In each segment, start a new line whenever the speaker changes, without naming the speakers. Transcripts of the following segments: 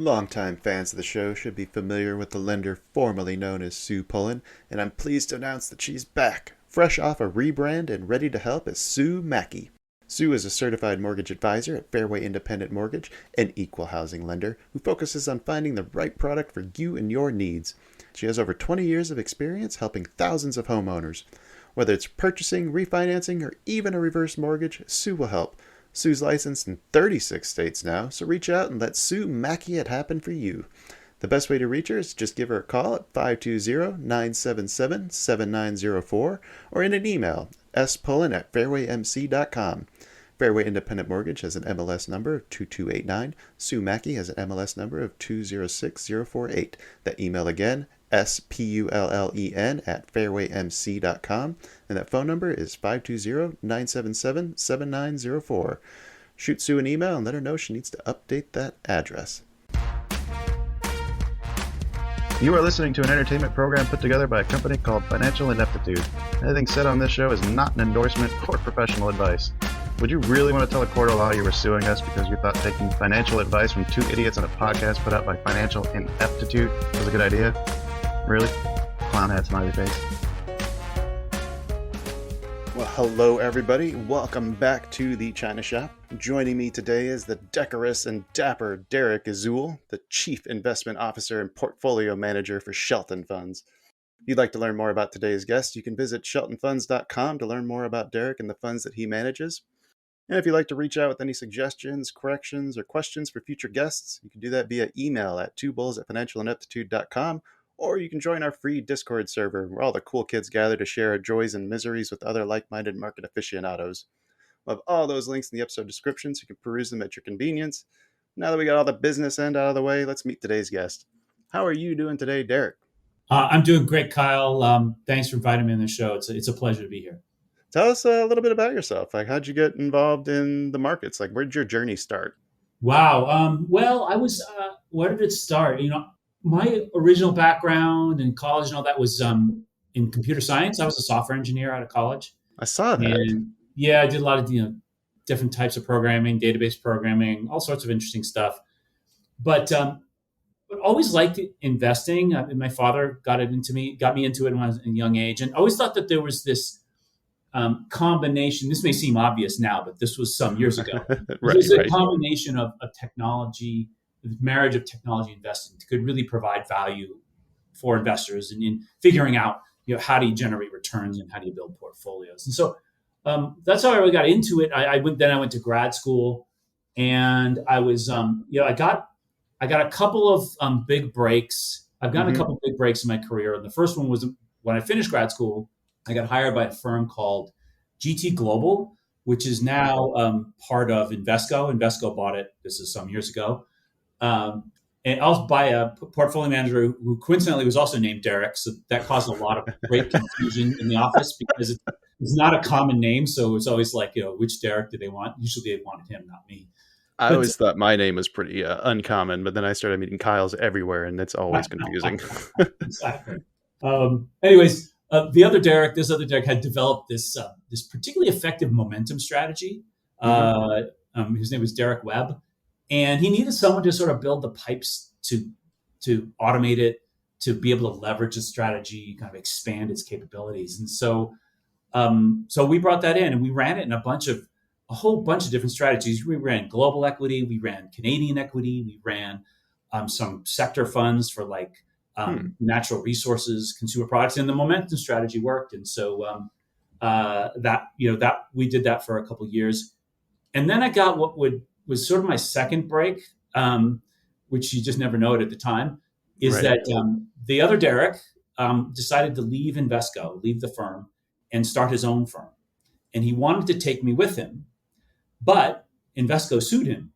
Longtime fans of the show should be familiar with the lender formerly known as Sue Pullen, and I'm pleased to announce that she's back, fresh off a rebrand and ready to help as Sue Mackey. Sue is a certified mortgage advisor at Fairway Independent Mortgage, an equal housing lender who focuses on finding the right product for you and your needs. She has over 20 years of experience helping thousands of homeowners. Whether it's purchasing, refinancing, or even a reverse mortgage, Sue will help. Sue's licensed in 36 states now, so reach out and let Sue Mackey it happen for you. The best way to reach her is just give her a call at 520-977-7904 or in an email, spullen@fairwaymc.com. Fairway Independent Mortgage has an MLS number of 2289. Sue Mackey has an MLS number of 206048. That email again, spullen@fairwaymc.com, and that phone number is 520-977-7904. Shoot Sue an email and let her know she needs to update that address.
You are listening to an entertainment program put together by a company called Financial Ineptitude. Anything said on this show is not an endorsement or professional advice. Would you really want to tell a court of law you were suing us because you thought taking financial advice from two idiots on a podcast put out by Financial Ineptitude was a good idea? Really? Clown hat, smiley face.
Well, hello everybody. Welcome back to the China Shop. Joining me today is the decorous and dapper Derek Izuel, the Chief Investment Officer and Portfolio Manager for Shelton Funds. If you'd like to learn more about today's guest, you can visit sheltonfunds.com to learn more about Derek and the funds that he manages. And if you'd like to reach out with any suggestions, corrections, or questions for future guests, you can do that via email at twobulls@financialineptitude.com, or you can join our free Discord server where all the cool kids gather to share our joys and miseries with other like-minded market aficionados. We'll have all those links in the episode description so you can peruse them at your convenience. Now that we got all the business end out of the way, let's meet today's guest. How are you doing today, Derek?
I'm doing great, Kyle. Thanks for inviting me on the show. It's a pleasure to be here.
Tell us a little bit about yourself. Like, how'd you get involved in the markets? Like, where did your journey start?
Wow. Well, I was. Where did it start? My original background in college and all that was in computer science. I was a software engineer out of college.
I saw that.
And yeah, I did a lot of different types of programming, database programming, all sorts of interesting stuff. But always liked investing. My father got me into it when I was in a young age, and always thought that there was this combination. This may seem obvious now, but this was some years ago. There's a combination of technology, the marriage of technology investing could really provide value for investors in figuring out, how do you generate returns and how do you build portfolios. And so that's how I really got into it. I went to grad school, and I was, I got a couple of big breaks. I've gotten a couple of big breaks in my career. And the first one was when I finished grad school. I got hired by a firm called GT Global, which is now part of Invesco. Invesco bought it. This is some years ago. And I was by a portfolio manager who coincidentally was also named Derek. So that caused a lot of great confusion in the office because it's not a common name. So it's always like, which Derek do they want? Usually they wanted him, not me.
I always thought my name was pretty uncommon, but then I started meeting Kyles everywhere, and it's always confusing.
Exactly. Anyways, this other Derek had developed this particularly effective momentum strategy. His name was Derek Webb, and he needed someone to sort of build the pipes to automate it, to be able to leverage the strategy, kind of expand its capabilities. And so we brought that in, and we ran it in a whole bunch of different strategies. We ran global equity, we ran Canadian equity, we ran some sector funds for natural resources, consumer products, and the momentum strategy worked. And so that we did that for a couple of years, and then I got what was sort of my second break, which you just never know it at the time, is that the other Derek decided to leave Invesco, leave the firm, and start his own firm, and he wanted to take me with him, but Invesco sued him.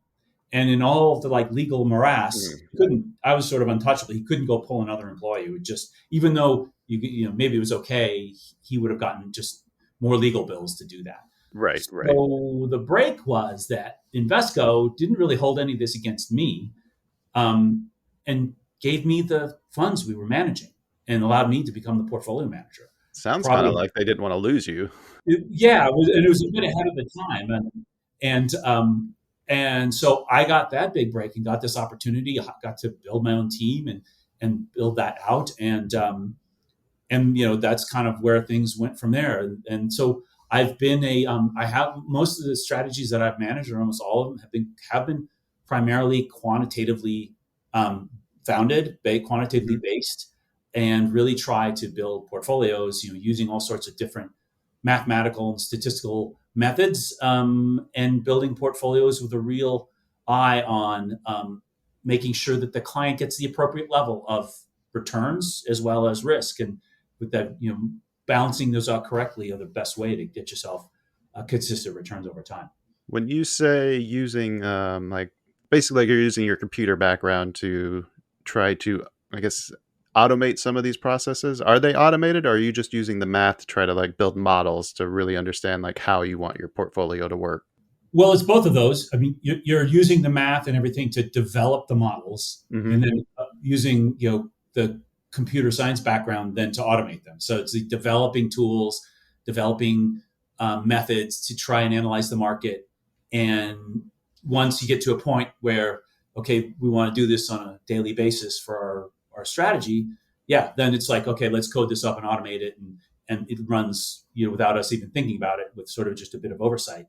And in all of the legal morass, I was sort of untouchable. He couldn't go pull another employee. It would just, even though maybe it was okay, he would have gotten just more legal bills to do that.
Right.
So the break was that Invesco didn't really hold any of this against me, and gave me the funds we were managing and allowed me to become the portfolio manager.
Sounds kind of like they didn't want to lose you.
It was a bit ahead of the time, and And so I got that big break and got this opportunity. I got to build my own team and build that out. And that's kind of where things went from there. And so I've been I have most of the strategies that I've managed, or almost all of them, have been primarily quantitatively quantitatively based, and really try to build portfolios, using all sorts of different mathematical and statistical methods, and building portfolios with a real eye on making sure that the client gets the appropriate level of returns as well as risk. And with that, balancing those out correctly are the best way to get yourself consistent returns over time.
When you say using, basically like you're using your computer background to try to, I guess, automate some of these processes, are they automated, or are you just using the math to try to like build models to really understand like how you want your portfolio to work?
Well, it's both of those. I mean, you're using the math and everything to develop the models, and then using the computer science background then to automate them. So it's the developing tools, developing methods to try and analyze the market. And once you get to a point where, okay, we want to do this on a daily basis for our strategy, then it's like, okay, let's code this up and automate it, and it runs without us even thinking about it, with sort of just a bit of oversight.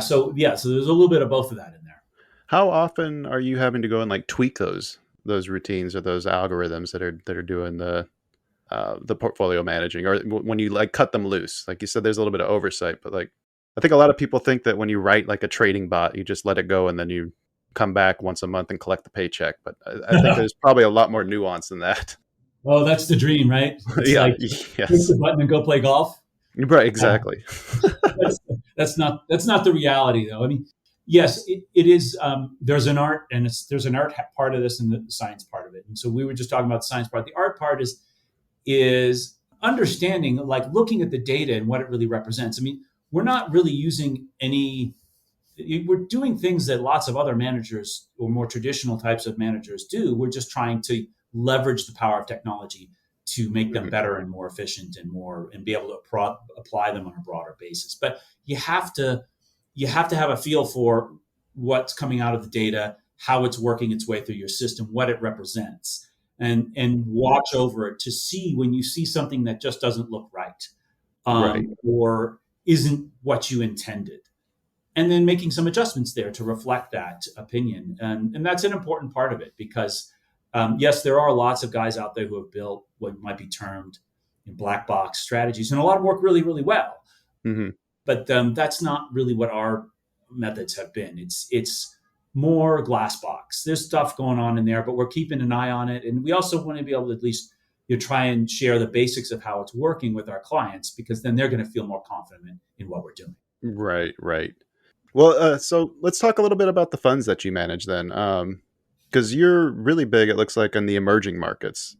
So there's a little bit of both of that in there.
How often are you having to go and like tweak those routines or those algorithms that are doing the portfolio managing, or when you like cut them loose? Like you said, there's a little bit of oversight, but like I think a lot of people think that when you write like a trading bot, you just let it go and then you come back once a month and collect the paycheck. But I think there's probably a lot more nuance than that.
Oh, that's the dream, right? It's like click the button and go play golf.
Right, exactly.
That's not the reality, though. I mean, yes, it is. There's an art, and there's an art part of this and the science part of it. And so we were just talking about the science part. The art part is understanding, like looking at the data and what it really represents. I mean, we're not really using we're doing things that lots of other managers or more traditional types of managers do. We're just trying to leverage the power of technology to make them better and more efficient and be able to apply them on a broader basis. But you have to have a feel for what's coming out of the data, how it's working its way through your system, what it represents, and watch over it to see when you see something that just doesn't look right, or isn't what you intended, and then making some adjustments there to reflect that opinion. And that's an important part of it, because yes, there are lots of guys out there who have built what might be termed black box strategies, and a lot of work really, really well. But that's not really what our methods have been. It's more glass box. There's stuff going on in there, but we're keeping an eye on it. And we also want to be able to at least try and share the basics of how it's working with our clients, because then they're going to feel more confident in what we're doing.
Right. Well, so let's talk a little bit about the funds that you manage then. Because you're really big, it looks like, in the emerging markets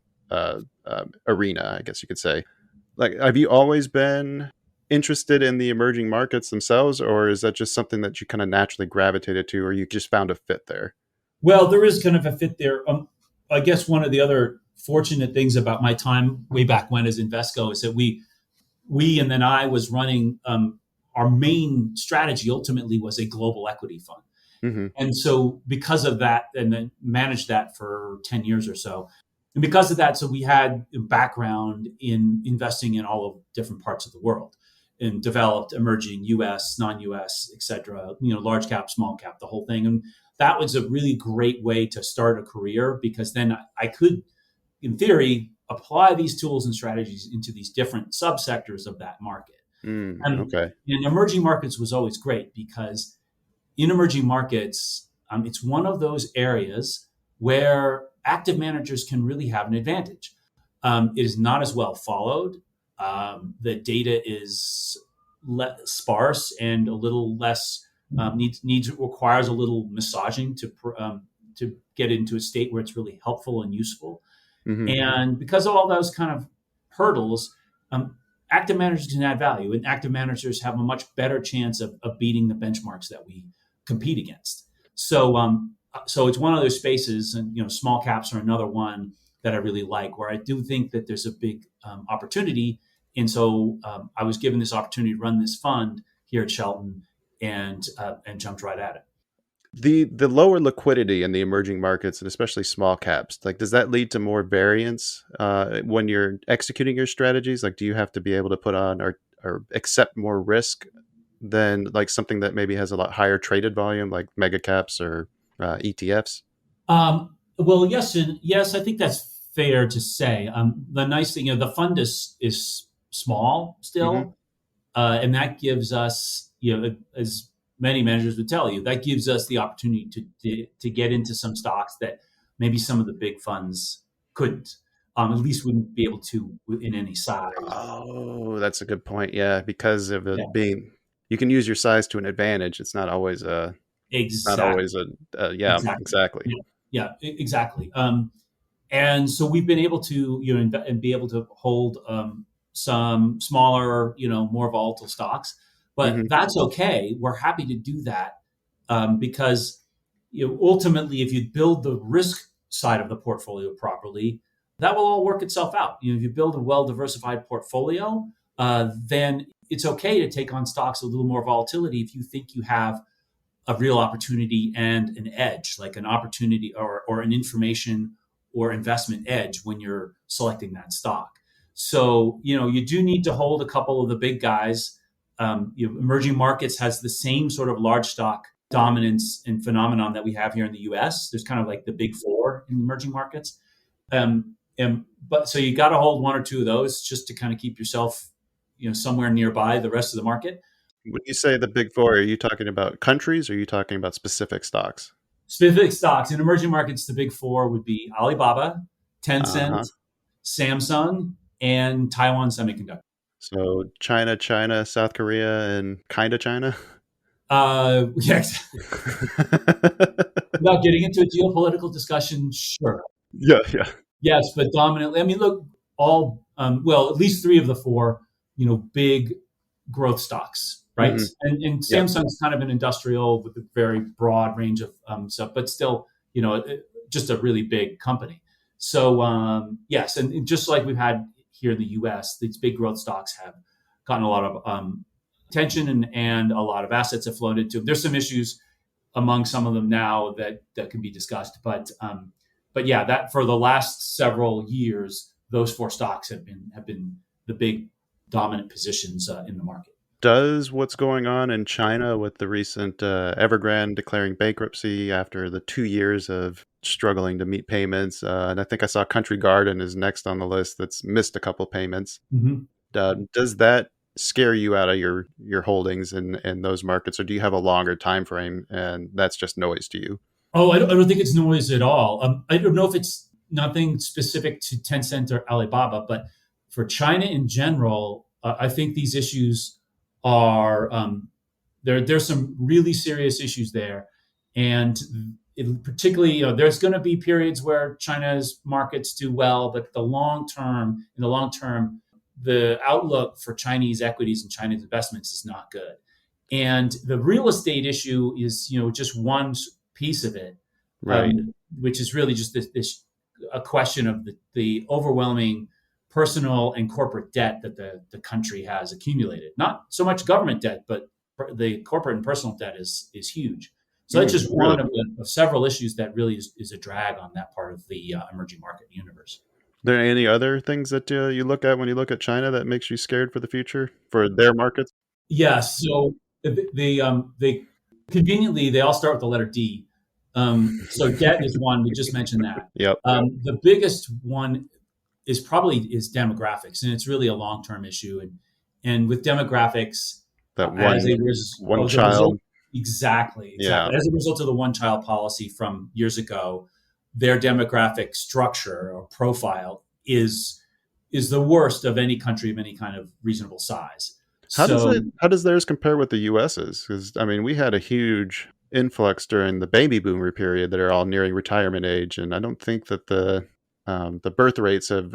arena, I guess you could say. Like, have you always been interested in the emerging markets themselves, or is that just something that you kind of naturally gravitated to, or you just found a fit there?
Well, there is kind of a fit there. I guess one of the other fortunate things about my time way back when as Invesco is that we and then I was running our main strategy ultimately was a global equity fund. And so because of that, and then managed that for 10 years or so. And because of that, so we had a background in investing in all of different parts of the world, in developed, emerging, US, non-US, et cetera, large cap, small cap, the whole thing. And that was a really great way to start a career, because then I could, in theory, apply these tools and strategies into these different subsectors of that market. And emerging markets was always great, because in emerging markets, it's one of those areas where active managers can really have an advantage. It is not as well followed. The data is sparse and a little less requires a little massaging to get into a state where it's really helpful and useful. And because of all those kind of hurdles, active managers can add value, and active managers have a much better chance of beating the benchmarks that we compete against. So it's one of those spaces, and small caps are another one that I really like, where I do think that there's a big opportunity. And so I was given this opportunity to run this fund here at Shelton, and jumped right at it.
The lower liquidity in the emerging markets and especially small caps, like does that lead to more variance when you're executing your strategies? Like, do you have to be able to put on or accept more risk than like something that maybe has a lot higher traded volume, like mega caps or ETFs?
Well, yes, and yes, I think that's fair to say. The nice thing, the fund is small
Hmm.
still, and that gives us, as many managers would tell you, that gives us the opportunity to get into some stocks that maybe some of the big funds couldn't, at least wouldn't be able to in any size.
Oh, that's a good point. Yeah, because of
Yeah,
it being, you can use your size to an advantage. It's not always not
exactly,
always yeah,
exactly.
exactly.
Yeah, yeah, exactly. And so we've been able to, and be able to hold some smaller, more volatile stocks, but
Hmm.
that's okay. We're happy to do that because ultimately, if you build the risk side of the portfolio properly, that will all work itself out. If you build a well diversified portfolio, then it's okay to take on stocks with a little more volatility if you think you have a real opportunity and an edge, like an opportunity or an information or investment edge when you're selecting that stock. So, you do need to hold a couple of the big guys. Emerging markets has the same sort of large stock dominance and phenomenon that we have here in the US. There's kind of like the big four in emerging markets. But so you got to hold one or two of those just to kind of keep yourself, somewhere nearby the rest of the market.
When you say the big four, are you talking about countries or are you talking about specific stocks?
Specific stocks in emerging markets, the big four would be Alibaba,
Uh-huh.
Tencent, Samsung, and Taiwan Semiconductor.
So China, South Korea, and kind of China.
Yes, without getting into a geopolitical discussion, sure.
Yeah, yeah.
Yes, but dominantly, I mean, look, well, at least three of the four, big growth stocks, right?
Hmm.
And
Yep.
Samsung's kind of an industrial with a very broad range of stuff, but still, just a really big company. So yes, and just like we've had here in the U.S., these big growth stocks have gotten a lot of attention and a lot of assets have flowed into them. There's some issues among some of them now that can be discussed, but yeah, that for the last several years, those four stocks have been the big dominant positions in the market.
Does what's going on in China with the recent Evergrande declaring bankruptcy after the 2 years of struggling to meet payments, and I think I saw Country Garden is next on the list that's missed a couple payments.
Mm-hmm.
Does that scare you out of your holdings in those markets, or do you have a longer time frame and that's just noise to you?
Oh, I don't think it's noise at all. I don't know if it's nothing specific to Tencent or Alibaba, but for China in general, I think these issues are there's some really serious issues there, and particularly, there's going to be periods where China's markets do well, but in the long term, the outlook for Chinese equities and Chinese investments is not good. And the real estate issue is, just one piece of it,
Right.
which is really just this a question of the overwhelming personal and corporate debt that the country has accumulated. Not so much government debt, but the corporate and personal debt is huge. So that's just
Really?
one of several issues that really is a drag on that part of the emerging market universe.
There any other things that you look at when you look at China that makes you scared for the future for their markets?
Yes. So they conveniently they all start with the letter D. So debt is one. We just mentioned that.
Yep.
The biggest one is demographics, and it's really a long term issue. And with demographics,
That
as
one
a res,
one
as a result,
child.
exactly,
Yeah.
as a result of the one child policy from years ago, their demographic structure or profile is the worst of any country of any kind of reasonable size. So
How does theirs compare with the US's? Because I mean, we had a huge influx during the baby boomer period that are all nearing retirement age, and I don't think that the birth rates have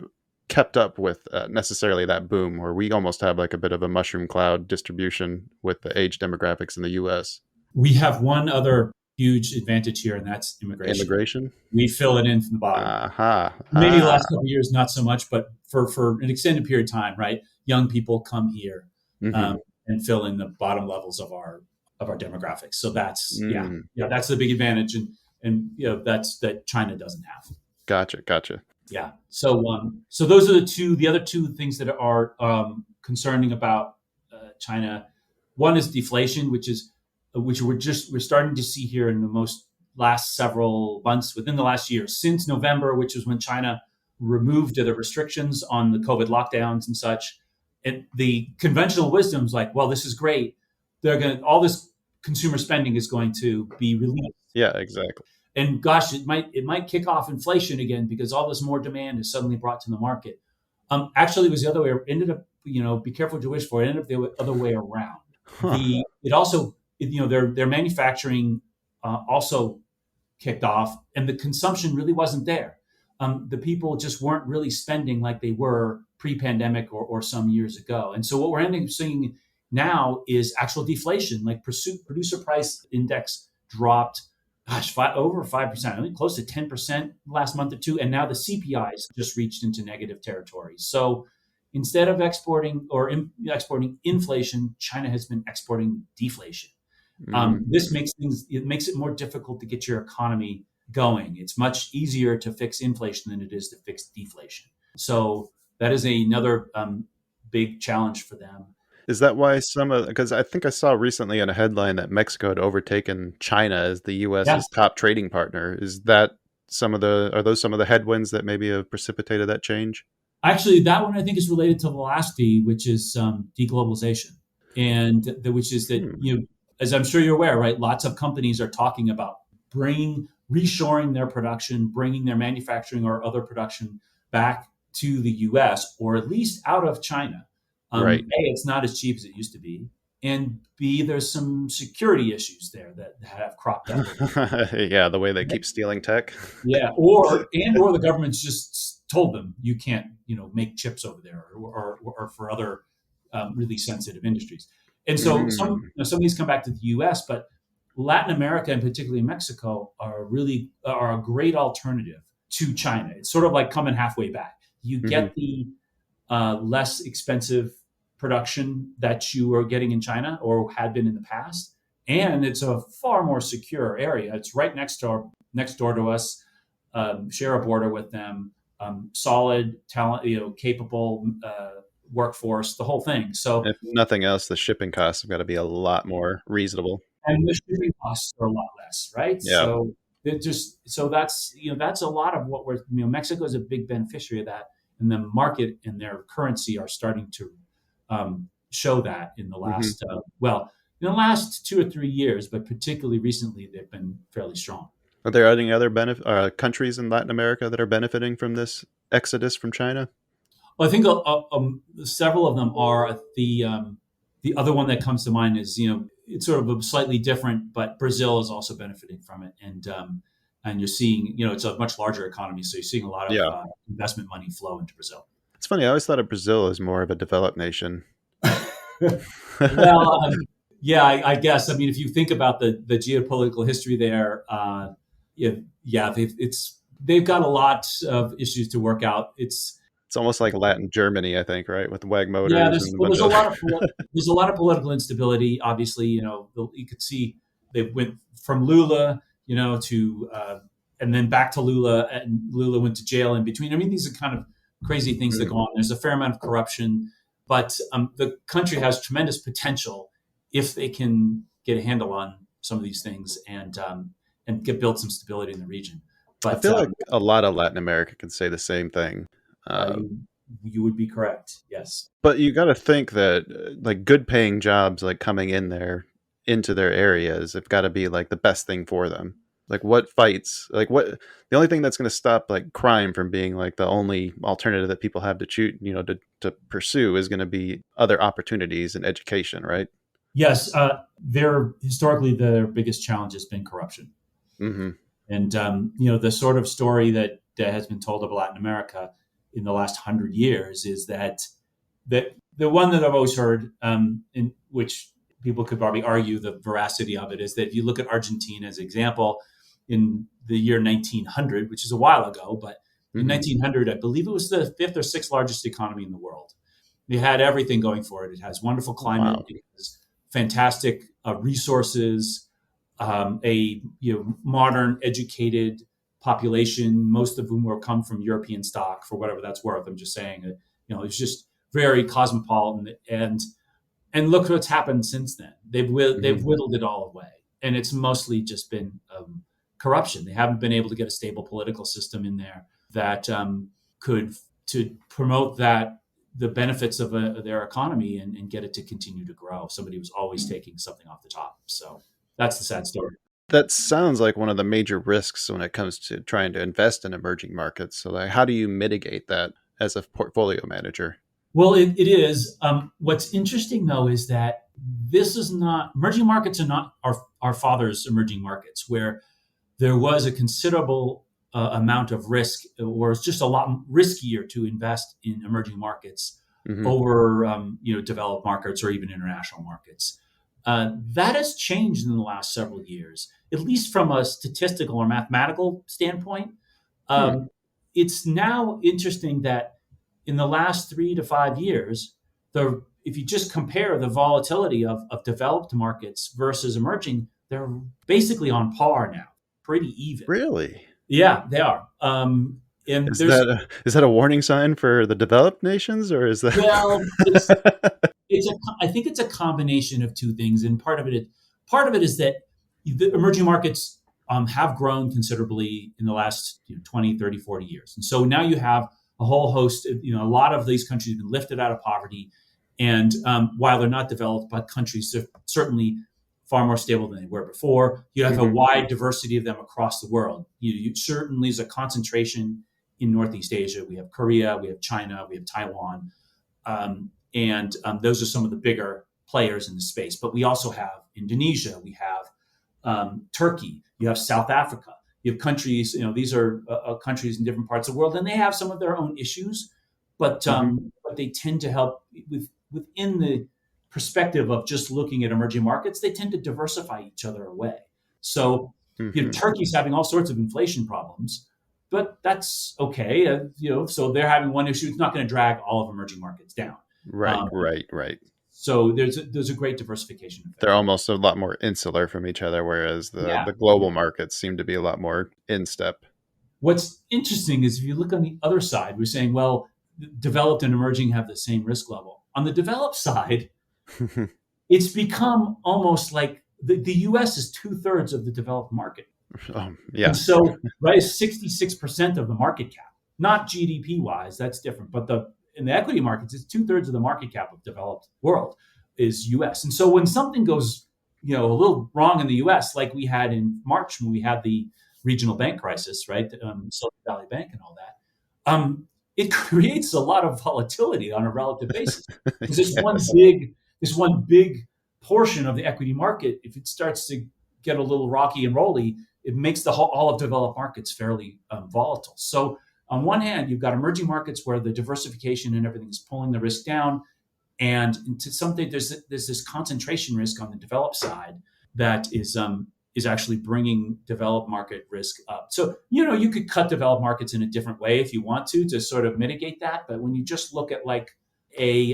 kept up with necessarily that boom, where we almost have like a bit of a mushroom cloud distribution with the age demographics in the US.
we have one other huge advantage here, and that's immigration.
Immigration.
We fill it in from the bottom.
Aha.
Maybe the
Ah.
last couple of years, not so much, but for an extended period of time, right? Young people come here
Hmm.
um, and fill in the bottom levels of of our demographics. So that's
Mm,
that's the big advantage, and that's that China doesn't have.
gotcha.
Yeah. So those are the other two things that are concerning about China. One is deflation, which we're starting to see here in the most last several months, within the last year, since November, which is when China removed the restrictions on the COVID lockdowns and such. And the conventional wisdom's like, well, this is great. All this consumer spending is going to be released.
Yeah, exactly.
And gosh, it might kick off inflation again because all this more demand is suddenly brought to the market. Actually, it was the other way. It ended up, be careful what you wish for. It ended up the other way around.
Huh.
Their manufacturing also kicked off, and the consumption really wasn't there. The people just weren't really spending like they were pre-pandemic or some years ago. And so what we're ending up seeing now is actual deflation. Like producer price index dropped, over 5%, I think close to 10% last month or two. And now the CPIs just reached into negative territory. So instead of exporting inflation, China has been exporting deflation. This makes it more difficult to get your economy going. It's much easier to fix inflation than it is to fix deflation. So that is another big challenge for them.
Is that why because I think I saw recently in a headline that Mexico had overtaken China as the US's top trading partner. Are those some of the headwinds that maybe have precipitated that change?
Actually, that one I think is related to the last D, which is deglobalization, and which is that as I'm sure you're aware, right? Lots of companies are talking about reshoring their production, bringing their manufacturing or other production back to the U.S. or at least out of China.
Right.
A, it's not as cheap as it used to be, and B, there's some security issues there that have cropped up.
Yeah, the way they keep stealing tech.
Yeah, or the government's just told them you can't, make chips over there or for other really sensitive industries. And so some of these come back to the U.S., but Latin America and particularly Mexico are a great alternative to China. It's sort of like coming halfway back. You get the less expensive production that you are getting in China or had been in the past, and it's a far more secure area. It's right next door to us. Share a border with them. Solid talent, capable workforce, the whole thing. So
if nothing else, the shipping costs have got to be a lot more reasonable.
And the shipping costs are a lot less, right?
Yeah.
So that's a lot of what Mexico is a big beneficiary of that, and the market and their currency are starting to show that in the last in the last 2 or 3 years, but particularly recently they've been fairly strong.
Are there any other countries in Latin America that are benefiting from this exodus from China?
Well, I think several of them are. The other one that comes to mind is, it's sort of a slightly different, but Brazil is also benefiting from it. And you're seeing, it's a much larger economy. So you're seeing a lot of investment money flow into Brazil.
It's funny. I always thought of Brazil as more of a developed nation.
Well, I guess. I mean, if you think about the geopolitical history there, they've got a lot of issues to work out. It's
almost like Latin Germany, I think, right? With WAG motors.
Yeah, there's a lot of political instability. Obviously, you could see they went from Lula, to and then back to Lula, and Lula went to jail in between. I mean, these are kind of crazy things that go on. There's a fair amount of corruption, but the country has tremendous potential if they can get a handle on some of these things and build some stability in the region. But
I feel like a lot of Latin America can say the same thing.
You would be correct. Yes.
But you got to think that like good paying jobs, like coming in there into their areas, have got to be like the best thing for them. Like the only thing that's going to stop like crime from being like the only alternative that people have to to pursue is going to be other opportunities in education, right?
Yes. Historically, their biggest challenge has been corruption. Mm-hmm. And, the sort of story that has been told of Latin America in the last 100 years is that the one that I've always heard, in which people could probably argue the veracity of it, is that if you look at Argentina as an example, in the year 1900, which is a while ago, but in 1900, I believe it was the 5th or 6th largest economy in the world. It had everything going for it. It has wonderful climate. Wow. It has fantastic resources, a modern, educated population, most of whom will come from European stock for whatever that's worth. I'm just saying, it's just very cosmopolitan, and look what's happened since then. They've whittled it all away, and it's mostly just been corruption. They haven't been able to get a stable political system in there that could to promote the benefits of their economy and get it to continue to grow. Somebody was always taking something off the top. So that's the sad story.
That sounds like one of the major risks when it comes to trying to invest in emerging markets. So, like, how do you mitigate that as a portfolio manager?
Well, it is. What's interesting, though, is that emerging markets are not our father's emerging markets, where there was a considerable amount of risk, or it's just a lot riskier to invest in emerging markets over developed markets or even international markets. That has changed in the last several years, at least from a statistical or mathematical standpoint. It's now interesting that in the last 3 to 5 years, if you just compare the volatility of developed markets versus emerging, they're basically on par now, pretty even.
Really?
Yeah, they are.
Is that a warning sign for the developed nations, or is that?
Well, I think it's a combination of two things, and part of it is that the emerging markets have grown considerably in the last 20, 30, 40 years, and so now you have a whole host of, a lot of these countries have been lifted out of poverty, and while they're not developed but countries, they're certainly far more stable than they were before. You have a wide diversity of them across the world. You certainly is a concentration in Northeast Asia. We have Korea, we have China, we have Taiwan, and those are some of the bigger players in the space. But we also have Indonesia, we have Turkey, you have South Africa. You have countries, these are countries in different parts of the world, and they have some of their own issues, but they tend to help within the perspective of just looking at emerging markets. They tend to diversify each other away. So Turkey's having all sorts of inflation problems, but that's okay. So they're having one issue. It's not going to drag all of emerging markets down.
Right.
So there's a great diversification effect.
They're almost a lot more insular from each other, whereas the global markets seem to be a lot more in step.
What's interesting is if you look on the other side, we're saying, well, developed and emerging have the same risk level. On the developed side, it's become almost like the U.S. is 2/3 of the developed market.
Yeah.
And so, right, 66% of the market cap, not GDP wise, that's different. But in the equity markets, it's 2/3 of the market cap of developed world is U.S. And so when something goes, a little wrong in the U.S., like we had in March when we had the regional bank crisis, right, Silicon Valley Bank and all that, it creates a lot of volatility on a relative basis. Because this one big portion of the equity market, if it starts to get a little rocky and rolly, it makes all of developed markets fairly volatile. So on one hand, you've got emerging markets where the diversification and everything is pulling the risk down, and to something there's this concentration risk on the developed side that is actually bringing developed market risk up. So you could cut developed markets in a different way if you want to sort of mitigate that. But when you just look at like a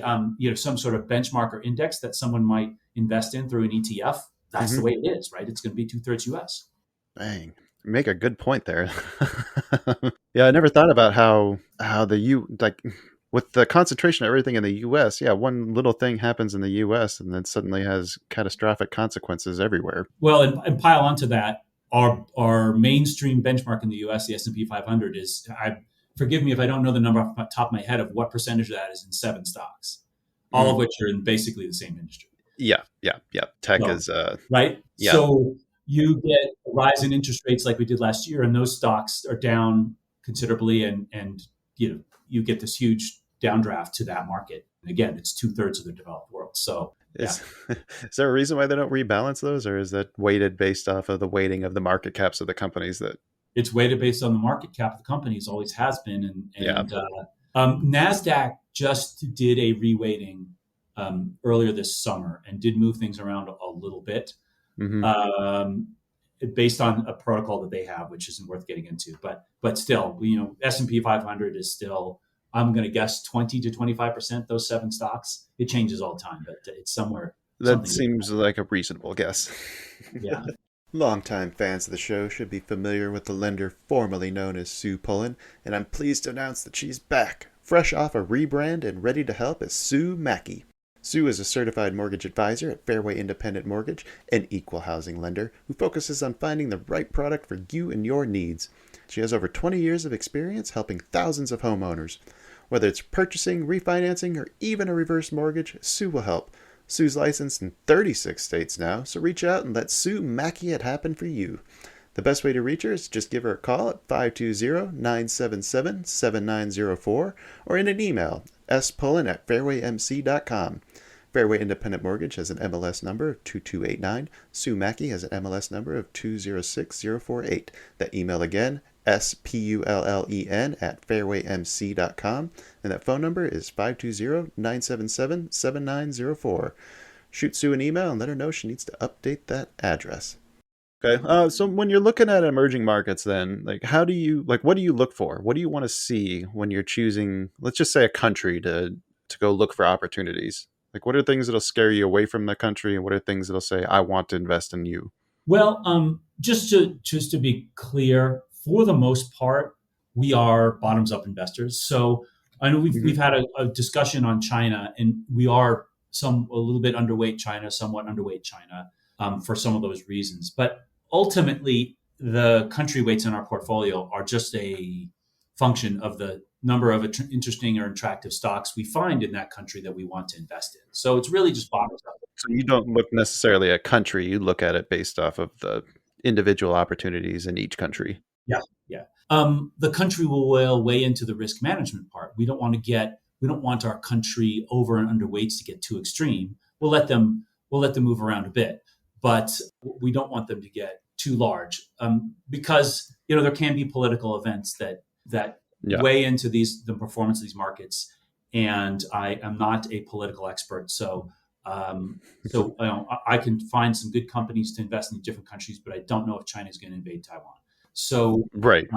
some sort of benchmark or index that someone might invest in through an ETF, that's the way it is, right? It's going to be 2/3 US.
Dang. You make a good point there. Yeah, I never thought about how with the concentration of everything in the US, one little thing happens in the US and then suddenly has catastrophic consequences everywhere.
Well, and pile onto that, our mainstream benchmark in the US, the S&P 500, is, forgive me if I don't know the number off the top of my head of what percentage of that is in 7 stocks, all of which are in basically the same industry.
Yeah. Tech is
right.
Yeah.
So you get a rise in interest rates like we did last year, and those stocks are down considerably, and you get this huge downdraft to that market. And again, it's 2/3 of the developed world. So
is there a reason why they don't rebalance those, or is that weighted based off of the weighting of the market caps of the companies? That
it's weighted based on the market cap of the companies, always has been. NASDAQ just did a reweighting earlier this summer and did move things around a little bit. Based on a protocol that they have, which isn't worth getting into, but still, S&P 500 is still, I'm going to guess 20 to 25%, those 7 stocks. It changes all the time, but it's somewhere
That
something.
seems like a reasonable guess.
Yeah.
Longtime fans of the show should be familiar with the lender formerly known as Sue Pullen, and I'm pleased to announce that she's back, fresh off a rebrand and ready to help as Sue Mackey. Sue is a certified mortgage advisor at Fairway Independent Mortgage, an equal housing lender who focuses on finding the right product for you and your needs. She has over 20 years of experience helping thousands of homeowners. Whether it's purchasing, refinancing, or even a reverse mortgage, Sue will help. Sue's licensed in 36 states now, so reach out and let Sue Mackey it happen for you. The best way to reach her is just give her a call at 520-977-7904 or in an email, spullen@fairwaymc.com. Fairway Independent Mortgage has an MLS number of 2289. Sue Mackey has an MLS number of 206048. That email again, spullen@fairwaymc.com, and that phone number is 520-977-7904. Shoot Sue an email and let her know she needs to update that address. Okay. So when you're looking at emerging markets, then what do you look for? What do you want to see when you're choosing, let's just say, a country to go look for opportunities? Like, what are things that'll scare you away from the country, and what are things that'll say, I want to invest in you?
Well, just to be clear, for the most part, we are bottoms up investors. So I know we've had a discussion on China, and we are a little bit underweight China, somewhat underweight China, for some of those reasons. But ultimately, the country weights in our portfolio are just a function of the number of interesting or attractive stocks we find in that country that we want to invest in. So it's really just bottoms up.
So you don't look necessarily at country, you look at it based off of the individual opportunities in each country.
Yeah, yeah. The country will weigh into the risk management part. We don't want our country over and underweights to get too extreme. We'll let them move around a bit, but we don't want them to get too large, because there can be political events that weigh into the performance of these markets. And I am not a political expert, so I can find some good companies to invest in different countries, but I don't know if China is going to invade Taiwan. So
Right.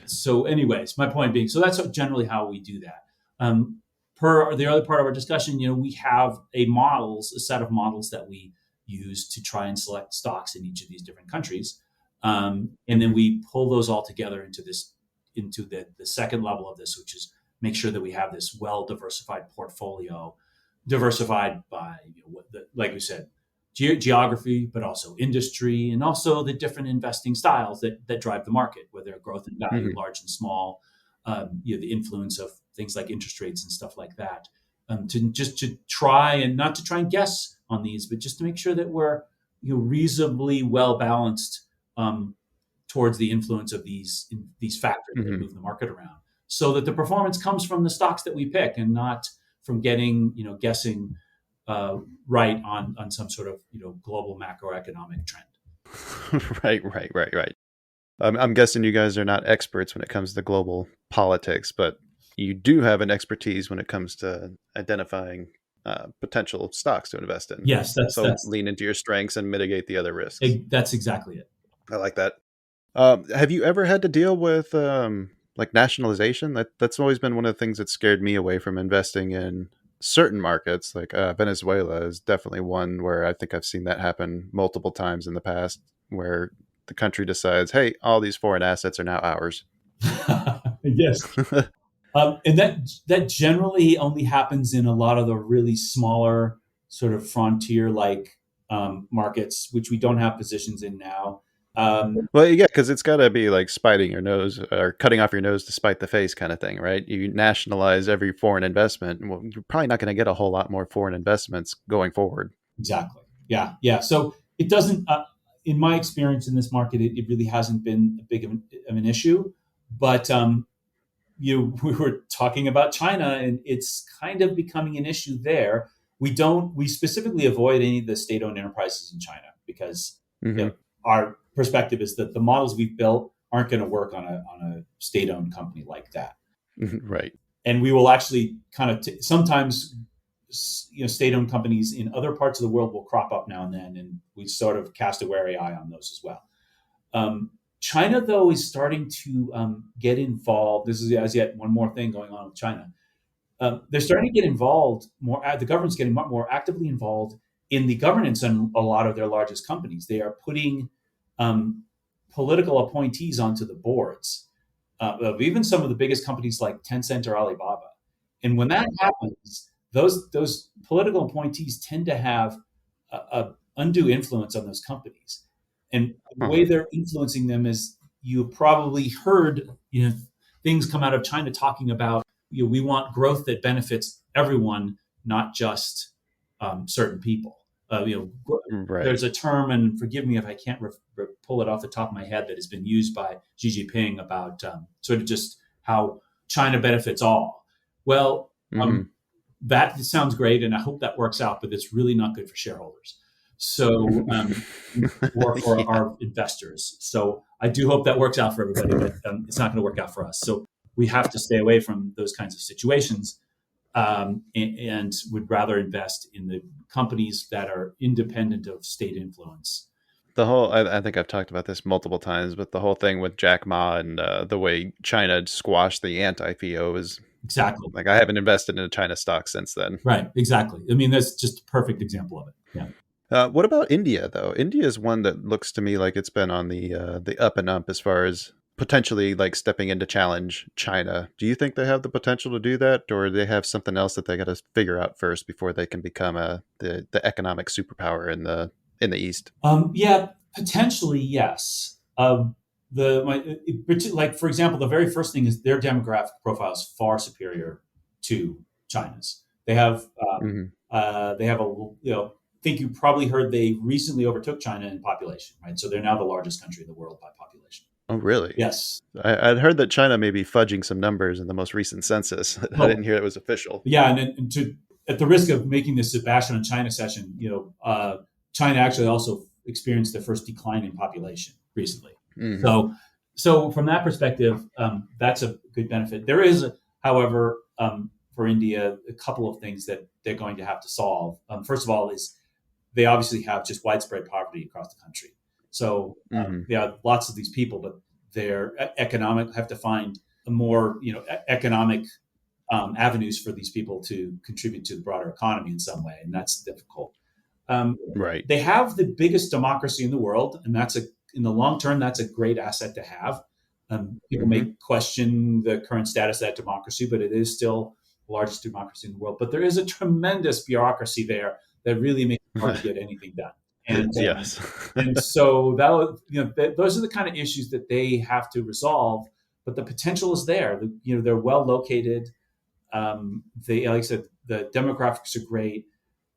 So, anyways, my point being, so that's generally how we do that. Per the other part of our discussion, we have a set of models that we use to try and select stocks in each of these different countries, and then we pull those all together into the second level of this, which is make sure that we have this well diversified portfolio, diversified by like we said, geography, but also industry, and also the different investing styles that drive the market, whether growth and value, large and small, the influence of things like interest rates and stuff like that. To try and guess on these, but just to make sure that we're reasonably well balanced towards the influence of these factors that move the market around, so that the performance comes from the stocks that we pick and not from guessing right on some sort of global macroeconomic trend.
Right. I'm guessing you guys are not experts when it comes to global politics, but you do have an expertise when it comes to identifying potential stocks to invest in.
Yes, that's
lean into your strengths and mitigate the other risks.
That's exactly it.
I like that. Have you ever had to deal with nationalization? That's always been one of the things that scared me away from investing in certain markets. Like Venezuela is definitely one where I think I've seen that happen multiple times in the past, where the country decides, hey, all these foreign assets are now ours.
Yes. And that generally only happens in a lot of the really smaller sort of frontier markets, which we don't have positions in now.
Well, yeah, because it's got to be like spiting your nose or cutting off your nose to spite the face kind of thing, right? You nationalize every foreign investment, well, you're probably not going to get a whole lot more foreign investments going forward.
Exactly. Yeah. So it doesn't, in my experience in this market, it really hasn't been a big of an issue. But we were talking about China, and it's kind of becoming an issue there. We specifically avoid any of the state-owned enterprises in China because our perspective is that the models we've built aren't going to work on a state-owned company like that.
Right.
And we will actually kind of sometimes, state-owned companies in other parts of the world will crop up now and then, and we sort of cast a wary eye on those as well. China, though, is starting to get involved. This is as yet one more thing going on with China. They're starting to get involved more. The government's getting more actively involved in the governance on a lot of their largest companies. They are putting political appointees onto the boards of even some of the biggest companies like Tencent or Alibaba. And when that happens, those political appointees tend to have a undue influence on those companies. And the way they're influencing them is, you've probably heard, things come out of China talking about, we want growth that benefits everyone, not just certain people.
Right.
There's a term, and forgive me if I can't pull it off the top of my head, that has been used by Xi Jinping about sort of just how China benefits all. Well, that sounds great, and I hope that works out, but it's really not good for shareholders. So, or for our investors. So I do hope that works out for everybody, but it's not going to work out for us. So we have to stay away from those kinds of situations, and would rather invest in the companies that are independent of state influence.
The whole, I think I've talked about this multiple times, but the whole thing with Jack Ma and the way China squashed the anti-FIO is
exactly
like, I haven't invested in a China stock since then.
Right, exactly. I mean, that's just a perfect example of it. Yeah.
What about India, though? India is one that looks to me like it's been on the up and up as far as potentially like stepping in to challenge China. Do you think they have the potential to do that, or do they have something else that they got to figure out first before they can become the economic superpower in the East?
Yeah, potentially yes. Like, for example, the very first thing is their demographic profile is far superior to China's. They have I think you probably heard they recently overtook China in population, right? So they're now the largest country in the world by population.
Oh, really?
Yes.
I'd heard that China may be fudging some numbers in the most recent census. I didn't hear it was official.
Yeah, and at the risk of making this Sebastian on China session, China actually also experienced their first decline in population recently. Mm-hmm. So from that perspective, that's a good benefit. There is, however, for India, a couple of things that they're going to have to solve. First of all, is they obviously have just widespread poverty across the country. So they have lots of these people, but they're have to find a more economic avenues for these people to contribute to the broader economy in some way, and that's difficult.
Right.
They have the biggest democracy in the world, and in the long term, that's a great asset to have. People may question the current status of that democracy, but it is still the largest democracy in the world. But there is a tremendous bureaucracy there that really makes it hard to get anything done. And
yes,
and so those are the kind of issues that they have to resolve. But the potential is there. They're well located. Like I said, the demographics are great.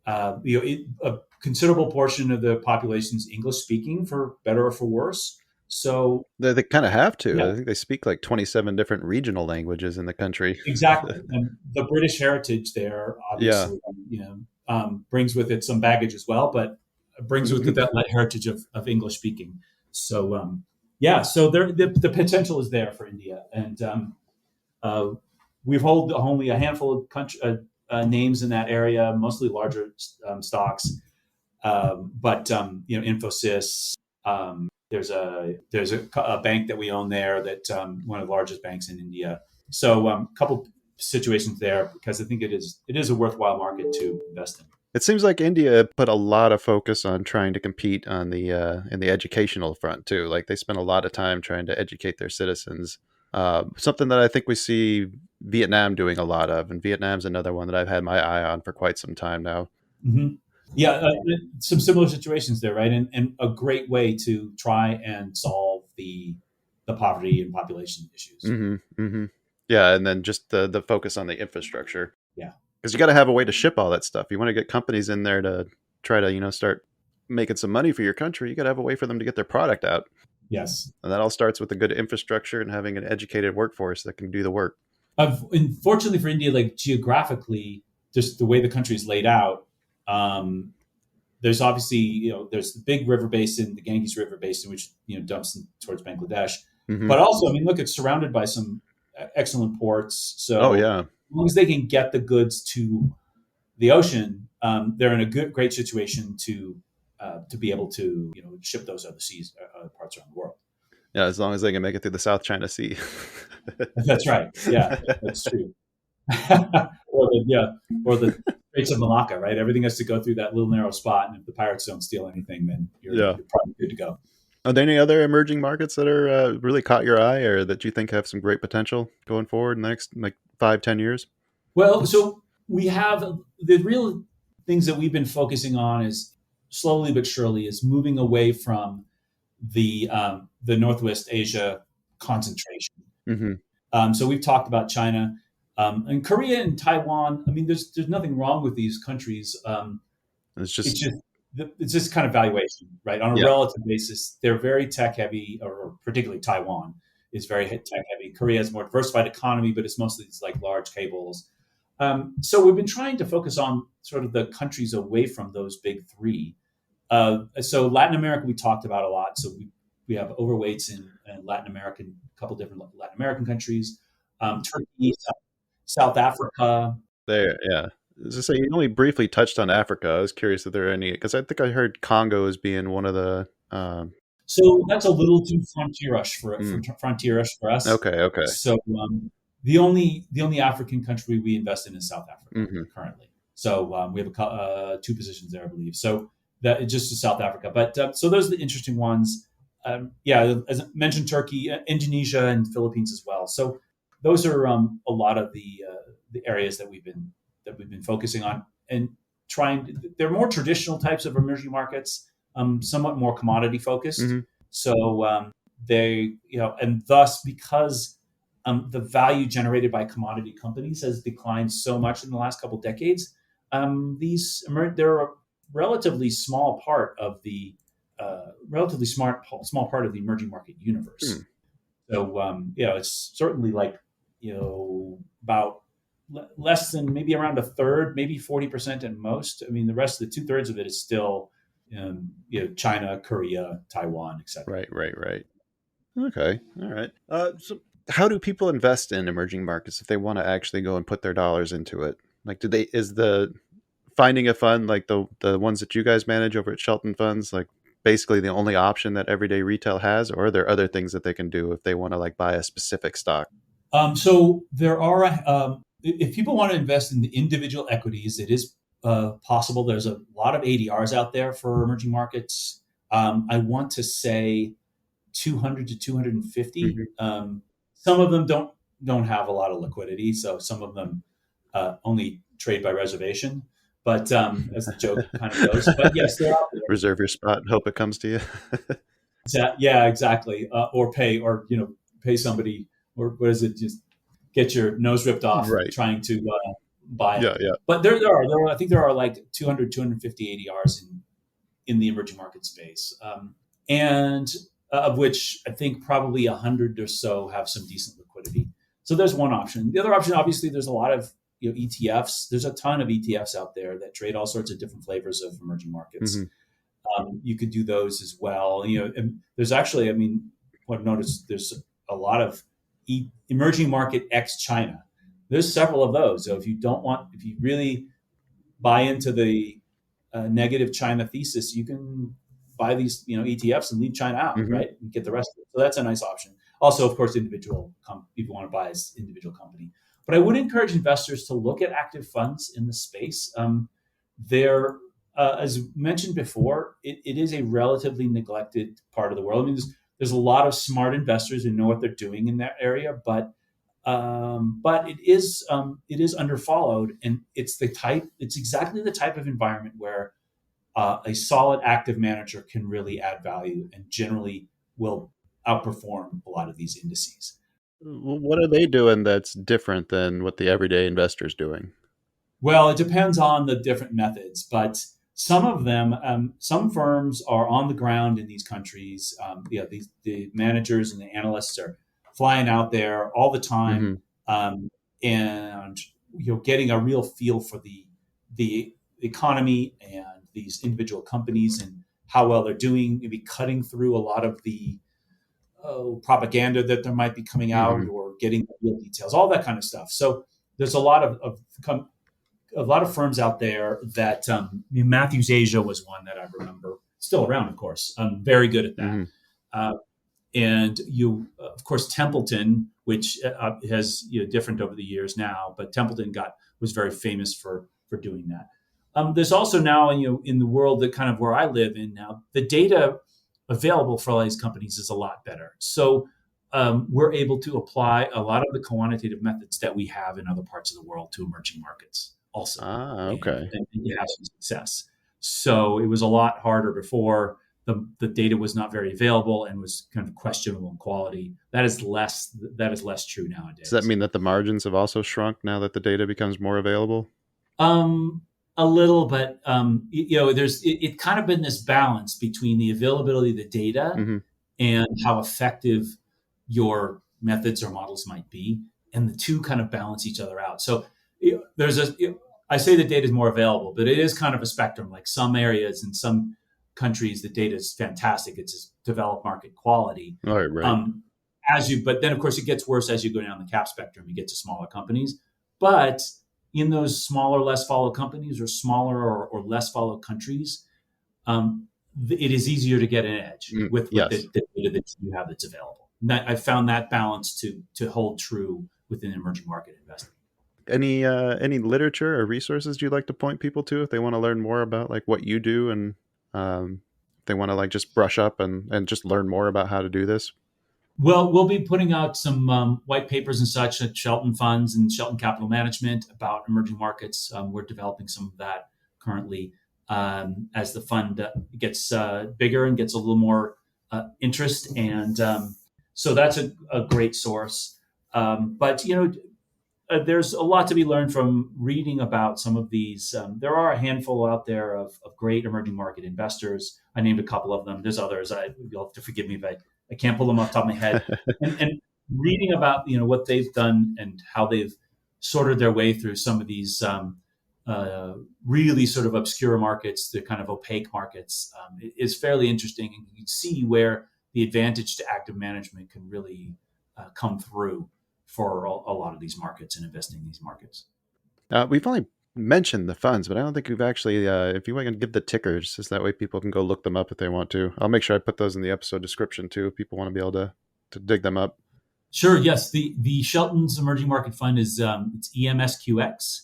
A considerable portion of the population is English speaking, for better or for worse. So
they kind of have to. Yeah. I think they speak like 27 different regional languages in the country.
Exactly, and the British heritage there obviously, brings with it some baggage as well, but brings with it that heritage of English speaking. So so the potential is there for India, and we've hold only a handful of names in that area, mostly larger stocks, but Infosys. There's a bank that we own there that one of the largest banks in India. So a couple situations there, because I think it is a worthwhile market to invest in.
It seems like India put a lot of focus on trying to compete on the in the educational front too. Like they spend a lot of time trying to educate their citizens. Something that I think we see Vietnam doing a lot of, and Vietnam's another one that I've had my eye on for quite some time now.
Mm-hmm. Yeah, some similar situations there, right? And a great way to try and solve the poverty and population issues.
Mm-hmm, mm-hmm. Yeah, and then just the focus on the infrastructure.
Yeah,
because you got to have a way to ship all that stuff. You want to get companies in there to try to start making some money for your country. You got to have a way for them to get their product out.
Yes,
and that all starts with a good infrastructure and having an educated workforce that can do the work.
Unfortunately for India, like geographically, just the way the country is laid out. There's obviously, there's the big river basin, the Ganges River Basin, which, dumps towards Bangladesh. Mm-hmm. But also, look, it's surrounded by some excellent ports. So as long as they can get the goods to the ocean, they're in a great situation to be able to, ship those other parts around the world.
Yeah, as long as they can make it through the South China Sea.
That's right. Yeah, that's true. or the Straits of Malacca, right? Everything has to go through that little narrow spot, and if the pirates don't steal anything, then you're probably good to go.
Are there any other emerging markets that are really caught your eye, or that you think have some great potential going forward in the next 5-10 years?
Well, so we have the real things that we've been focusing on is slowly but surely is moving away from the Northwest Asia concentration.
Mm-hmm.
So we've talked about China and Korea and Taiwan. I mean, there's nothing wrong with these countries. It's just kind of valuation, right? On a relative basis, they're very tech heavy, or particularly Taiwan is very tech heavy. Korea has more diversified economy, but it's mostly these like large cables. So we've been trying to focus on sort of the countries away from those big three. So Latin America, we talked about a lot. So we have overweights in Latin America, a couple different Latin American countries, Turkey, South Africa.
As I say, you only briefly touched on Africa. I was curious if there are any, because I think I heard Congo as being one of the.
So that's a little too frontierish for us.
Okay.
So the only African country we invest in is South Africa currently. So we have two positions there, I believe. So that just to South Africa. But so those are the interesting ones. As I mentioned, Turkey, Indonesia, and Philippines as well. So those are a lot of the areas that we've been focusing on and trying. They're more traditional types of emerging markets, somewhat more commodity focused.
Mm-hmm.
So they, and thus because the value generated by commodity companies has declined so much in the last couple of decades, they're a relatively small part of the small part of the emerging market universe. So it's certainly like about less than maybe around a third, maybe 40% at most. I mean, the rest of the 2/3 of it is still China, Korea, Taiwan, etc.
Right. Okay, all right. So how do people invest in emerging markets if they want to actually go and put their dollars into it? Like, is the finding a fund like the ones that you guys manage over at Shelton Funds, like basically the only option that everyday retail has, or are there other things that they can do if they want to like buy a specific stock?
So there are, if people want to invest in the individual equities, it is possible. There's a lot of ADRs out there for emerging markets. I want to say 200 to 250.
Mm-hmm.
Some of them don't have a lot of liquidity, so some of them only trade by reservation. But as the joke kind of goes, but yes, they're out there.
Reserve your spot and hope it comes to you.
Yeah, exactly. Or pay somebody, or what is it? Just get your nose ripped off trying to buy it.
Yeah.
But there are, I think there are like 200, 250 ADRs in the emerging market space. And of which I think probably 100 or so have some decent liquidity. So there's one option. The other option, obviously, there's a lot of ETFs. There's a ton of ETFs out there that trade all sorts of different flavors of emerging markets. Mm-hmm. You could do those as well. And there's actually, what I've noticed, there's a lot of emerging market ex-China. There's several of those. So if you really buy into the negative China thesis, you can buy these ETFs and leave China out, right, and get the rest of it. So that's a nice option. Also, of course, individual people want to buy as individual company. But I would encourage investors to look at active funds in the space. They're, as mentioned before, it is a relatively neglected part of the world. There's a lot of smart investors who know what they're doing in that area, but it is underfollowed, and it's exactly the type of environment where a solid active manager can really add value and generally will outperform a lot of these indices.
What are they doing that's different than what the everyday investor is doing?
Well, it depends on the different methods, but some of them, some firms are on the ground in these countries. The managers and the analysts are flying out there all the time, and getting a real feel for the economy and these individual companies and how well they're doing. Maybe cutting through a lot of the propaganda that there might be coming out, or getting the real details, all that kind of stuff. So there's a lot of firms out there that Matthews Asia was one that I remember, still around, of course. Very good at that. And of course, Templeton, which has different over the years now, but Templeton was very famous for for doing that. There's also now, in the world that kind of where I live in now, the data available for all these companies is a lot better. So we're able to apply a lot of the quantitative methods that we have in other parts of the world to emerging markets also,
Okay.
and you have some success. So it was a lot harder before. The data was not very available and was kind of questionable in quality. That is less true nowadays.
Does that mean that the margins have also shrunk now that the data becomes more available?
A little, but there's it kind of been this balance between the availability of the data
Mm-hmm.
and how effective your methods or models might be, and the two kind of balance each other out. So I say the data is more available, but it is kind of a spectrum. Like some areas in some countries, the data is fantastic. It's just developed market quality.
All right, right.
But then of course it gets worse as you go down the cap spectrum. You get to smaller companies, but in those smaller, less followed companies or smaller or less followed countries, it is easier to get an edge with
Yes.
the data that you have that's available. And I found that balance to hold true within emerging market investing.
Any literature or resources you'd like to point people to if they want to learn more about like what you do, and they want to like just brush up and just learn more about how to do this?
Well, we'll be putting out some white papers and such at Shelton Funds and Shelton Capital Management about emerging markets. We're developing some of that currently as the fund gets bigger and gets a little more interest. And so that's a great source. But, there's a lot to be learned from reading about some of these. There are a handful out there of great emerging market investors. I named a couple of them. There's others. You'll have to forgive me if I can't pull them off the top of my head. And reading about what they've done and how they've sorted their way through some of these really sort of obscure markets, the kind of opaque markets, is fairly interesting. And you can see where the advantage to active management can really come through for a lot of these markets and investing in these markets.
We've only mentioned the funds, but I don't think we've actually, if you want to give the tickers, just that way people can go look them up if they want to. I'll make sure I put those in the episode description too, if people want to be able to dig them up.
Sure. Yes. The Shelton's Emerging Market Fund is it's EMSQX.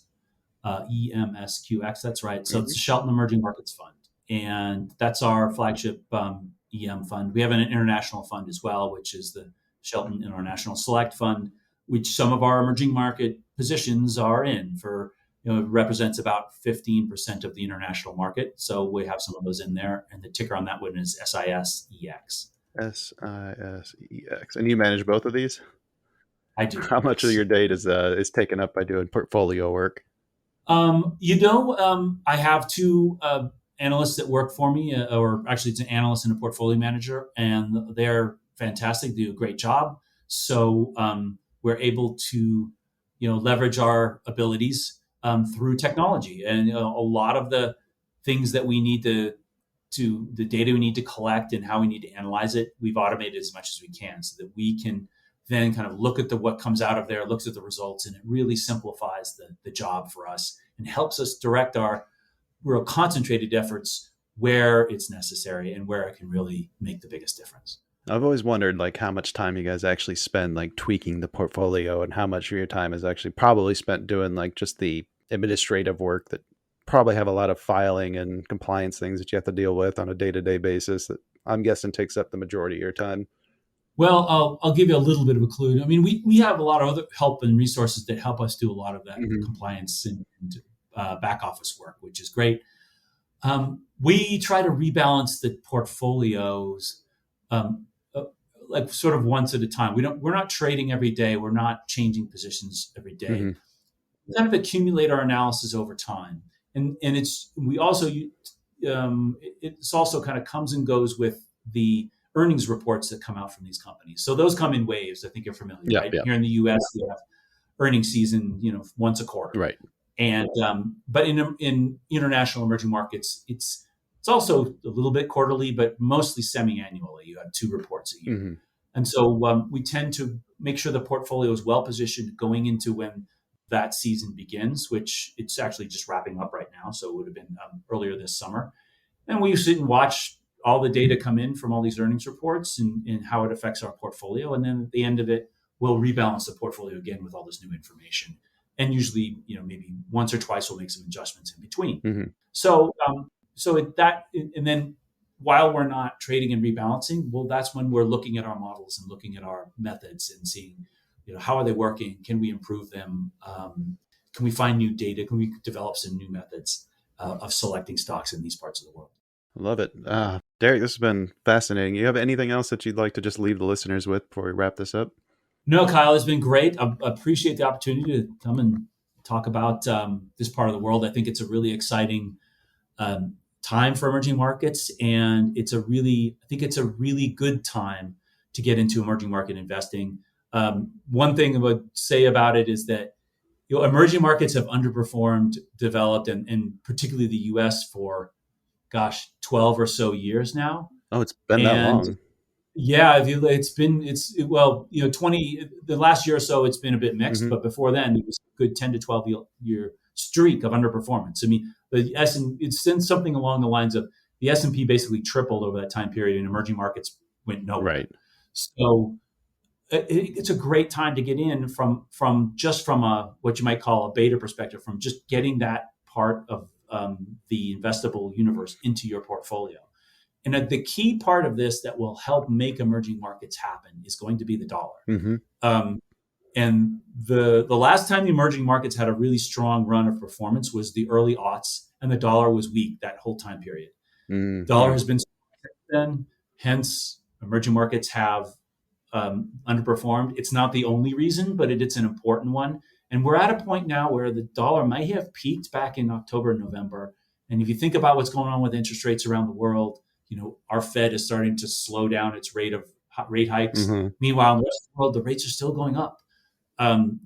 EMSQX. That's right. So it's the Shelton Emerging Markets Fund, and that's our flagship EM fund. We have an international fund as well, which is the Shelton International Select Fund, which some of our emerging market positions are in. For it represents about 15% of the international market. So we have some of those in there, and the ticker on that one is SISEX.
SISEX. And you manage both of these?
I do.
How much of your day is taken up by doing portfolio work?
I have two analysts that work for me, or actually it's an analyst and a portfolio manager, and they're fantastic. They do a great job. So we're able to, leverage our abilities through technology, and a lot of the things that we need to the data we need to collect and how we need to analyze it, we've automated as much as we can so that we can then kind of look at what comes out of there, looks at the results, and it really simplifies the job for us and helps us direct our real concentrated efforts where it's necessary and where it can really make the biggest difference.
I've always wondered like how much time you guys actually spend like tweaking the portfolio, and how much of your time is actually probably spent doing like just the administrative work that probably have a lot of filing and compliance things that you have to deal with on a day-to-day basis that I'm guessing takes up the majority of your time.
Well, I'll give you a little bit of a clue. I mean, we have a lot of other help and resources that help us do a lot of that compliance and back office work, which is great. We try to rebalance the portfolios like sort of once at a time. We're not trading every day. We're not changing positions every day. We kind of accumulate our analysis over time, and it's also kind of comes and goes with the earnings reports that come out from these companies. So those come in waves. I think you're familiar, right? Yeah. Here in the U.S., we have earnings season, once a quarter,
right?
And but in international emerging markets, it's also a little bit quarterly, but mostly semi-annually. You have 2 reports a year, and so we tend to make sure the portfolio is well positioned going into when that season begins, which it's actually just wrapping up right now. So it would have been earlier this summer, and we sit and watch all the data come in from all these earnings reports and how it affects our portfolio. And then at the end of it, we'll rebalance the portfolio again with all this new information. and usually, maybe once or twice we'll make some adjustments in between.
Mm-hmm.
So, and then while we're not trading and rebalancing, well, that's when we're looking at our models and looking at our methods and seeing, how are they working? Can we improve them? Can we find new data? Can we develop some new methods of selecting stocks in these parts of the world?
Love it. Derek, this has been fascinating. You have anything else that you'd like to just leave the listeners with before we wrap this up?
No, Kyle, it's been great. I appreciate the opportunity to come and talk about this part of the world. I think it's a really exciting time for emerging markets, and I think it's a really good time to get into emerging market investing. One thing I would say about it is that emerging markets have underperformed developed, and particularly the U.S. for 12 or so years now.
Oh, it's been that long.
Yeah, the last year or so it's been a bit mixed, but before then it was a good 10 to 12 year streak of underperformance. I mean, it's since something along the lines of the S&P basically tripled over that time period and emerging markets went nowhere.
Right.
So it's a great time to get in from a what you might call a beta perspective, from just getting that part of the investable universe into your portfolio. And the key part of this that will help make emerging markets happen is going to be the dollar.
Mm-hmm.
And the last time the emerging markets had a really strong run of performance was the early aughts, and the dollar was weak that whole time period.
Mm-hmm.
Dollar has been then, hence emerging markets have underperformed. It's not the only reason, but it's an important one. And we're at a point now where the dollar might have peaked back in October, November. And if you think about what's going on with interest rates around the world, our Fed is starting to slow down its rate hikes.
Mm-hmm.
Meanwhile, in the rest of the world, the rates are still going up.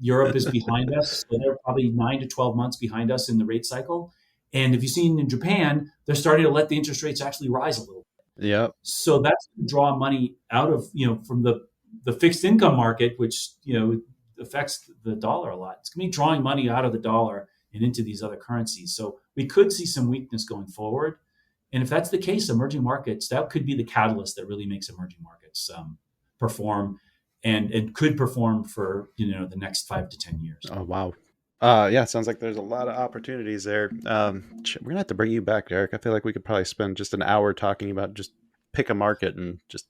Europe is behind us. So they're probably 9 to 12 months behind us in the rate cycle. And if you've seen in Japan, they're starting to let the interest rates actually rise a little bit.
Yep.
So that's going to draw money out of, from the fixed income market, which, affects the dollar a lot. It's going to be drawing money out of the dollar and into these other currencies. So we could see some weakness going forward. And if that's the case, emerging markets, that could be the catalyst that really makes emerging markets perform and could perform for, the next 5 to 10 years.
Oh, wow. Yeah, it sounds like there's a lot of opportunities there. We're going to have to bring you back, Derek. I feel like we could probably spend just an hour talking about just pick a market and just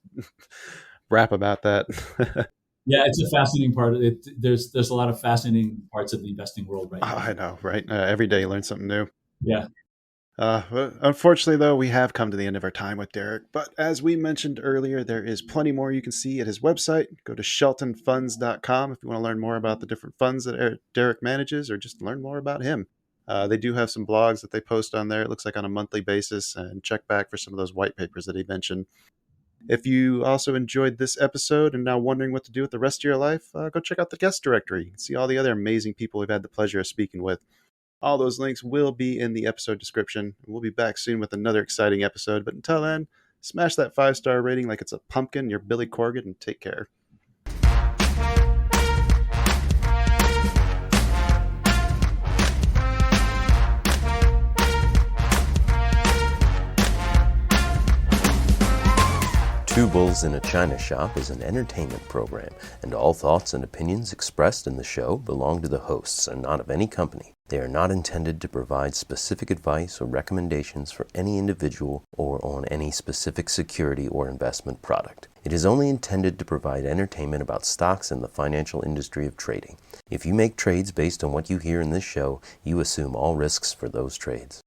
rap about that.
Yeah, it's a fascinating part of it. There's a lot of fascinating parts of the investing world right now.
I know, right? Every day you learn something new.
Yeah.
But unfortunately, though, we have come to the end of our time with Derek. But as we mentioned earlier, there is plenty more you can see at his website. Go to sheltonfunds.com if you want to learn more about the different funds that Derek manages, or just learn more about him. They do have some blogs that they post on there, it looks like on a monthly basis, and check back for some of those white papers that he mentioned. If you also enjoyed this episode and now wondering what to do with the rest of your life, go check out the guest directory. See all the other amazing people we've had the pleasure of speaking with. All those links will be in the episode description. We'll be back soon with another exciting episode. But until then, smash that 5-star rating like it's a pumpkin, you're Billy Corgan, and take care.
Two Bulls in a China Shop is an entertainment program, and all thoughts and opinions expressed in the show belong to the hosts and not of any company. They are not intended to provide specific advice or recommendations for any individual or on any specific security or investment product. It is only intended to provide entertainment about stocks and the financial industry of trading. If you make trades based on what you hear in this show, you assume all risks for those trades.